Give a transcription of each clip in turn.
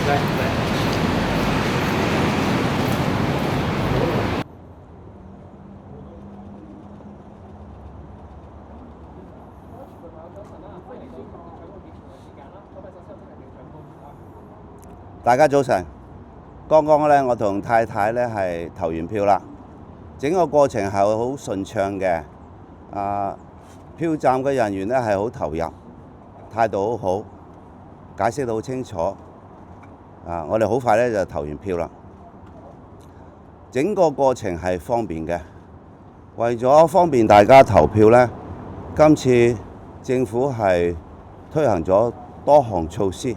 大家早晨，剛剛咧我同太太咧係投完票啦，整個過程係好順暢嘅。票站嘅人員咧係好投入，態度好好，解釋得好清楚。我哋好快咧就投完票啦。整個過程係方便嘅，為咗方便大家投票咧，今次政府係推行咗多項措施。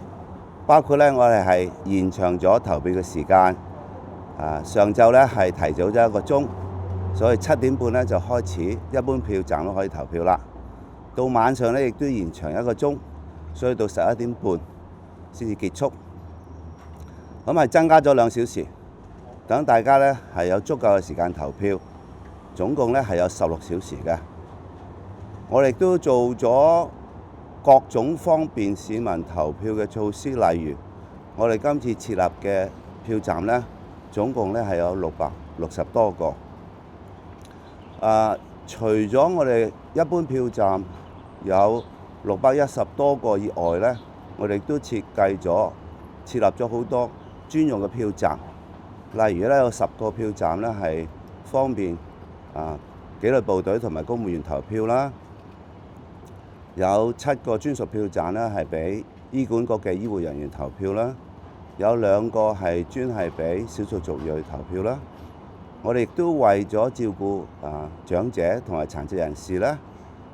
包括咧，我哋係延長咗投票嘅時間。上晝咧係提早咗1個鐘，所以7點半咧就開始，一般票站都可以投票啦。到晚上咧亦都延長1個鐘，所以到11點半先至結束。咁係增加咗2小時，等大家咧係有足夠嘅時間投票。總共咧係有16小時嘅。我哋都做咗各種方便市民投票嘅措施，例如我哋今次設立嘅票站呢，總共咧係有660多個。除咗我哋一般票站有610多個以外呢，我哋都設立咗好多專用嘅票站，例如咧有10個票站咧係方便紀律部隊同埋公務員投票啦。有7個專屬票站咧，係俾醫管局嘅醫護人員投票啦。有2個係專係俾少數族裔投票啦。我哋亦都為咗照顧長者同埋殘疾人士咧，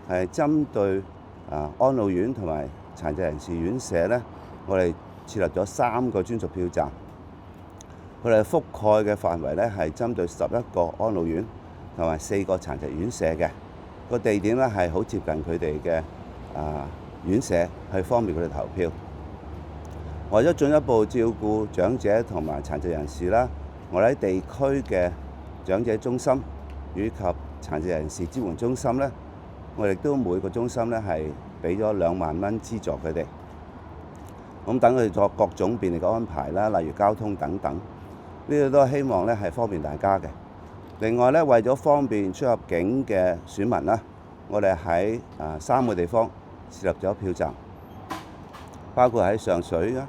係針對安老院同埋殘疾人士院舍咧，我哋設立咗3個專屬票站。佢哋覆蓋嘅範圍咧係針對11個安老院同埋4個殘疾院舍嘅。個地點咧係好接近佢哋嘅院舍，去方便佢哋投票。為咗進一步照顧長者同埋殘疾人士啦，我哋喺地區嘅長者中心以及殘疾人士支援中心咧，我哋都每個中心咧係俾咗2萬蚊資助佢哋。咁等佢哋作各種便利嘅安排啦，例如交通等等，呢度都係希望咧係方便大家嘅。另外咧，為咗方便出入境嘅選民啦，我哋喺3個地方設立咗票站，包括喺上水啦，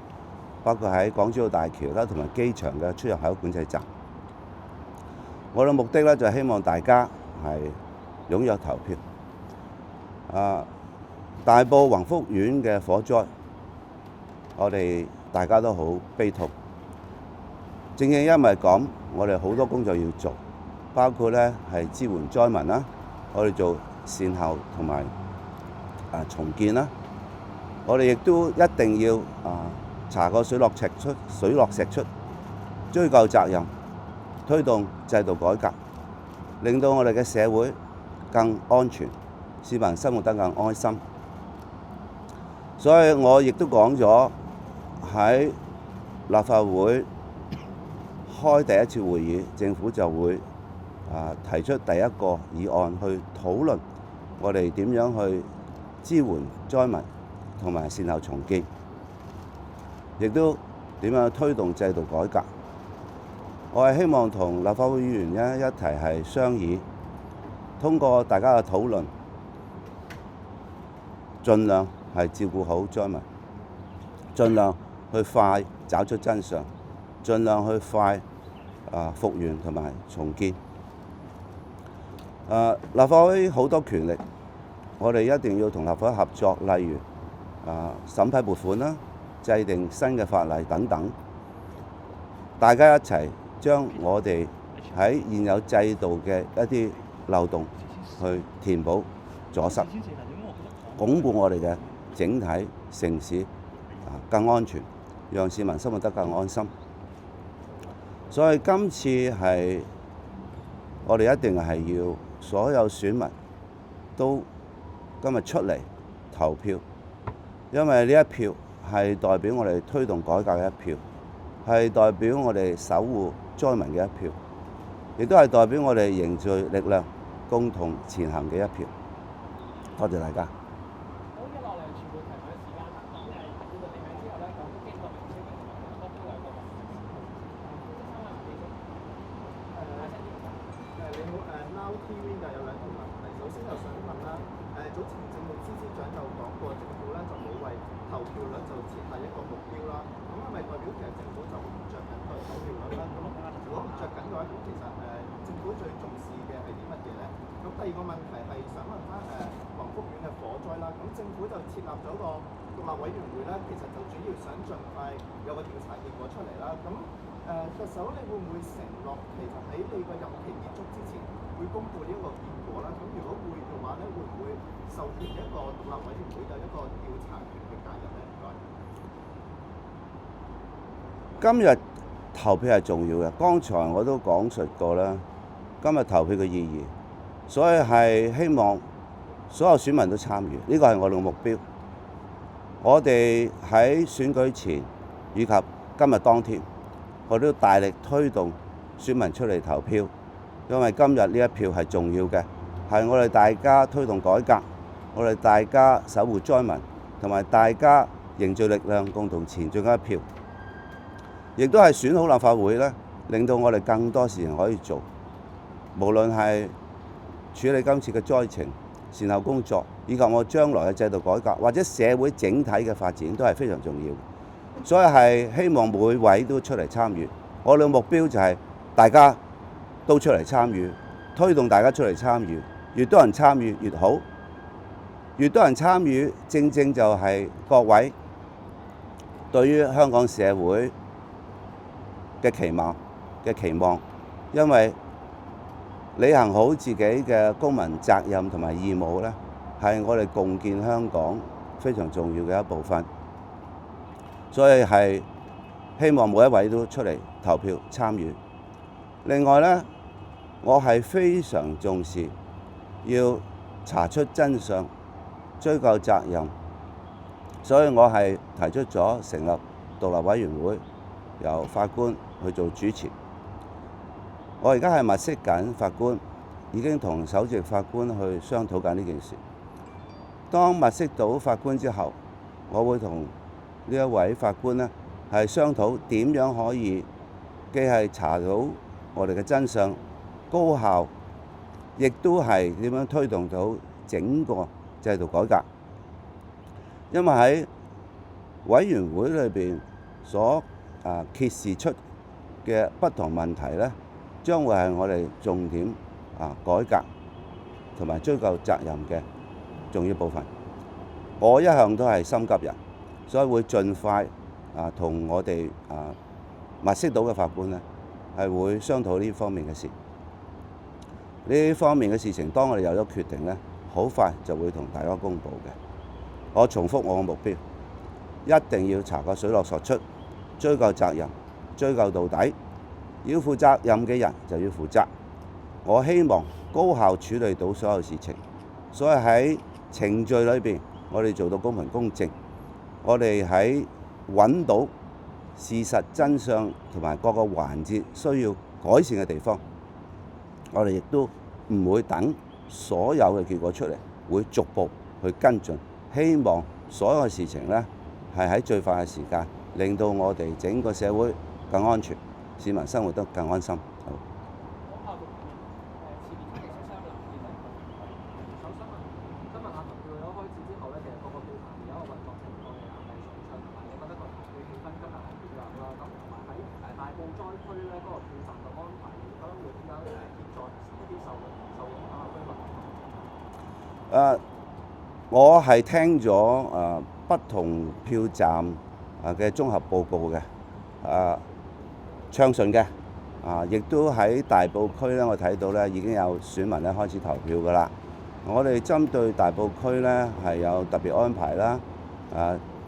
包括喺港珠澳大橋啦，同埋機場嘅出入口管制站。我嘅目的咧就係希望大家係踴躍投票。大埔宏福苑嘅火災，我哋大家都好悲痛。正因為咁，我哋好多工作要做，包括咧係支援災民啦，我哋做善後同埋重建啦。我哋亦都一定要查個水落石出，追究責任，推動制度改革，令到我哋嘅社會更安全，市民生活得更安心。所以我亦都講咗喺立法會開第一次會議，政府就會提出第一個議案去討論我哋點樣去支援災民同埋善後重建，亦都點樣去推動制度改革。我係希望同立法會議員一齊係商議，通過大家嘅討論，盡量係照顧好災民，盡量去快找出真相，盡量去快復原同埋重建。立法會好多權力，我哋一定要同立法會合作，例如審批撥款啦、制定新嘅法例等等，大家一齊將我哋喺現有制度嘅一啲漏洞去填補阻塞，鞏固我哋嘅整體城市更安全，讓市民生活得更安心。所以今次係我哋一定係要所有選民都今日出嚟投票，因為呢一票係代表我哋推動改革嘅一票，係代表我哋守護災民嘅一票，亦都係代表我哋凝聚力量、共同前行嘅一票。多謝大家。早前政務司司長就講過，政府咧就冇為投票率就設下一個目標啦。咁係咪代表其實政府就唔着緊個投票率啦？咁如果唔着緊嘅話，咁其實政府最重視嘅係啲乜嘢咧？咁第二個問題係想問翻黃福苑嘅火災啦。咁政府就設立咗個獨立委員會啦，其實就主要想盡快有個調查結果出嚟啦。咁特首你會唔會承諾其實喺你個任期結束之前會公布呢一個結果啦？咁如果會嘅話咧，會唔會授權一個獨立委員會有一個調查權去介入咧？唔該。今日投票係重要嘅，剛才我都講述過啦。今日投票嘅意義，所以係希望所有選民都參與，呢個係我哋嘅目標。我哋喺選舉前以及今日當天，我都大力推動選民出嚟投票，因為今日呢一票係重要嘅，係我哋大家推動改革，我哋大家守護災民，同埋大家凝聚力量共同前進嘅一票，亦都係選好立法會咧，令到我哋更多事情可以做，無論係處理今次嘅災情、善後工作，以及我將來嘅制度改革，或者社會整體嘅發展都係非常重要。所以係希望每位都出嚟參與。我哋嘅目標就係大家都出嚟參與，推動大家出嚟參與，越多人參與越好。越多人參與，正正就係各位對於香港社會嘅期望，因為履行好自己嘅公民責任同埋義務咧，係我哋共建香港非常重要嘅一部分。所以係希望每一位都出嚟投票參與。另外咧，我係非常重視要查出真相、追究責任，所以我係提出咗成立獨立委員會，由法官去做主持。我而家係物色緊法官，已經同首席法官去商討緊呢件事。當物色到法官之後，我會同呢一位法官呢係商討點樣可以既係查到我哋嘅真相、高效，亦都係點樣推動到整個制度改革。因為喺委員會裏邊所揭示出嘅不同問題呢，將會係我哋重點改革同埋追究責任嘅重要部分。我一向都係心急人，所以會盡快同我哋物色到嘅法官呢係會商討呢方面嘅事。呢方面嘅事情，當我哋有咗決定呢，好快就會同大家公佈嘅。我重複我嘅目標，一定要查個水落石出，追究責任，追究到底。要負責任嘅人就要負責。我希望高效處理到所有事情，所以喺程序裏邊，我哋做到公平公正。我哋喺揾到事實真相同埋各個環節需要改善嘅地方，我哋亦都唔會等所有嘅結果出嚟，會逐步去跟進。希望所有嘅事情呢係喺最快嘅時間，令到我哋整個社會更安全，市民生活得更安心。我係聽咗不同票站嘅綜合報告嘅，暢順嘅，亦都喺大埔區咧，我睇到咧已經有選民咧開始投票㗎啦。我哋針對大埔區咧係有特別安排啦，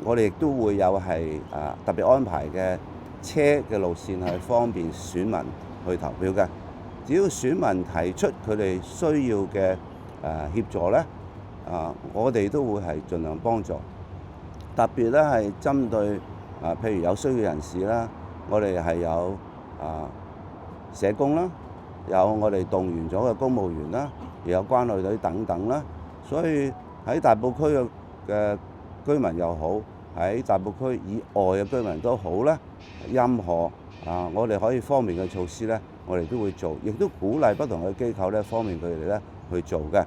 我哋亦都會有係特別安排嘅車嘅路線係方便選民去投票嘅。只要選民提出佢哋需要嘅協助咧，我哋都會係盡量幫助。特別咧係針對譬如有需要人士啦，我哋係有社工啦，有我哋動員咗嘅公務員啦，亦有關愛隊等等啦。所以喺大埔區嘅居民又好，喺大埔區以外嘅居民都好啦，任何我哋可以方便嘅措施咧，我哋都會做，亦都鼓勵不同嘅機構咧方便佢哋咧去做嘅。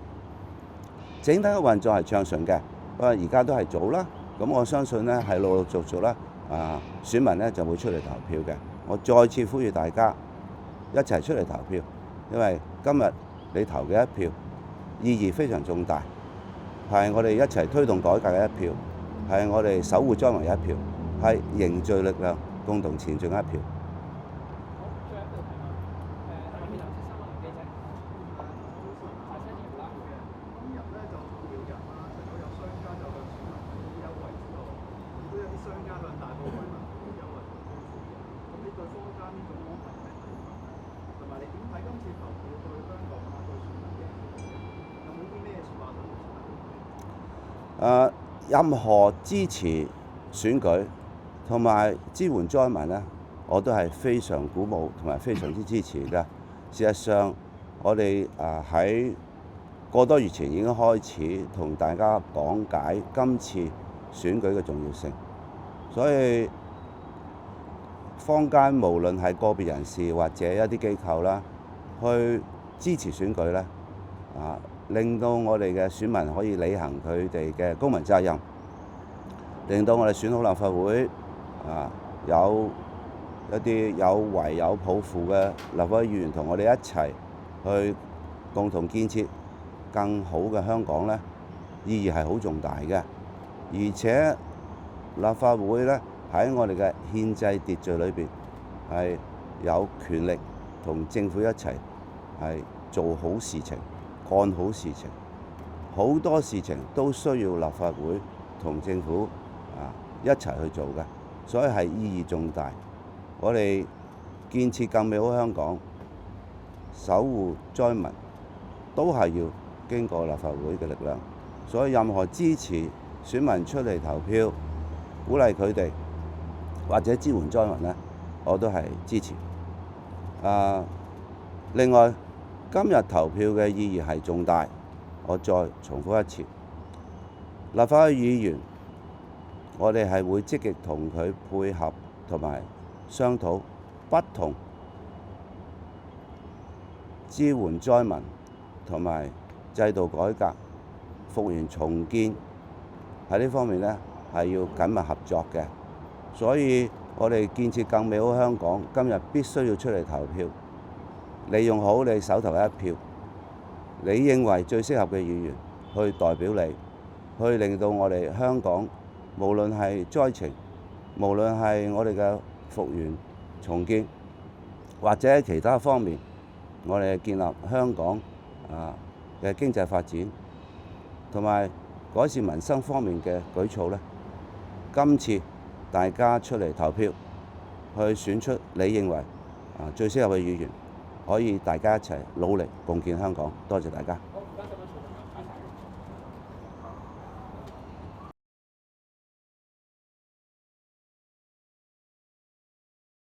整體嘅運作係暢順嘅。不過而家都係早啦，咁我相信呢係陸陸續續啦，選民呢就會出嚟投票嘅。我再次呼籲大家一齊出嚟投票，因為今日你投嘅一票意義非常重大，係我哋一齊推動改革嘅一票，係我哋守護災民嘅一票，係凝聚力量共同前進嘅一票。最後一條題目，後面頭先3位記者，大聲啲啦。今日咧就投票日啦，除咗有商家就向選民提供優惠之外，亦都有啲商家向大埔居民提供優惠同捐款嘅。咁你對坊間呢種安排有咩睇法咧？同埋你點睇今次投票對香港啊對選民嘅影響？有冇啲咩説話想同選民講？任何支持選舉同埋支援災民呢，我都係非常鼓舞同埋非常之支持嘅。事實上，我哋喺個多月前已經開始同大家講解今次選舉嘅重要性，所以坊間無論係個別人士或者一啲機構啦，去支持選舉呢，令到我哋嘅選民可以履行佢哋嘅公民責任，令到我哋選好立法會，有一啲有為有抱負嘅立法會議員同我哋一齊去共同建設更好嘅香港呢，意義係好重大嘅。而且立法會呢，喺我哋嘅憲制秩序裏邊係有權力同政府一齊係做好事情、幹好事情。好多事情都需要立法會同政府一齊去做嘅，所以係意義重大。我哋建設更美好香港、守護災民，都係要經過立法會嘅力量。所以任何支持選民出嚟投票、鼓勵佢哋或者支援災民呢，我都係支持。另外，今日投票嘅意義係重大，我再重複一次，立法會議員，我哋係會積極同佢配合同埋商討不同支援災民同埋制度改革、復原重建喺呢方面呢，係要緊密合作嘅。所以我哋建設更美好香港，今日必須要出嚟投票，利用好你手頭嘅一票，你認為最適合嘅議員去代表你，去令到我哋香港無論係災情，無論係我哋嘅復原重建，或者其他方面，我哋建立香港嘅經濟發展同埋改善民生方面嘅舉措呢，今次大家出嚟投票，去選出你認為最適合嘅議員，可以大家一齊努力共建香港。多謝大家。